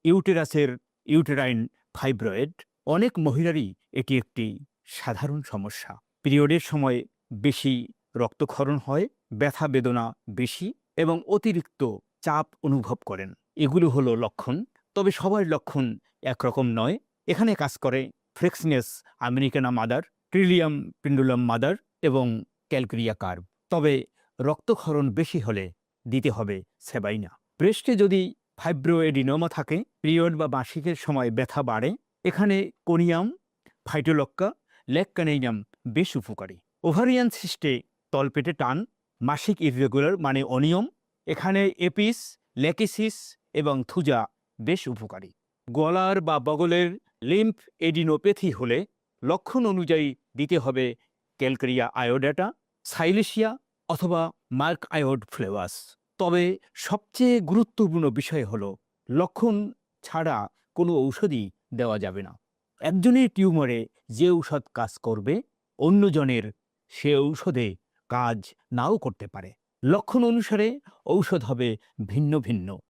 ইউটেরাসের uterine fibroid. অনেক মহিলারই এটি একটি সাধারণ সমস্যা। পিরিয়ডের সময় বেশি রক্তক্ষরণ হয়, ব্যথা বেদনা বেশি এবং অতিরিক্ত চাপ অনুভব করেন। এগুলো হলো লক্ষণ। তবে সবার লক্ষণ একরকম নয়। এখানে কাজ করে Fraxinus americana mother, Trillium pendulum mother এবং ক্যালকেরিয়া কার্ভ। তবে রক্তক্ষরণ বেশি হলে দিতে হবে সেবাইনা। ব্রেস্টে যদি ফাইব্রোএডিনোমা থাকে, পিরিয়ড বা মাসিকের সময় ব্যথা বাড়ে, এখানে কোনিয়াম, ফাইটোলক্কা, ল্যাককানেইনাম বেশ উপকারী। ওভারিয়ান সিস্টে তলপেটে টান, মাসিক ইররেগুলার মানে অনিয়ম, এখানে এপিস, ল্যাকিসিস এবং থুজা বেশ উপকারী। গলার বা বগলের লিম্ফ এডিনোপ্যাথি হলে লক্ষণ অনুযায়ী দিতে হবে ক্যালকেরিয়া আয়োডাটা, সাইলেশিয়া অথবা মার্ক আয়োড ফ্লেভাস। তবে সবচেয়ে গুরুত্বপূর্ণ বিষয় হলো লক্ষণ ছাড়া কোনো ঔষধই দেওয়া যাবে না। একজনের টিউমারে যে ঔষধ কাজ করবে, অন্যজনের সে ঔষধে কাজ নাও করতে পারে। লক্ষণ অনুসারে ঔষধ হবে ভিন্ন ভিন্ন।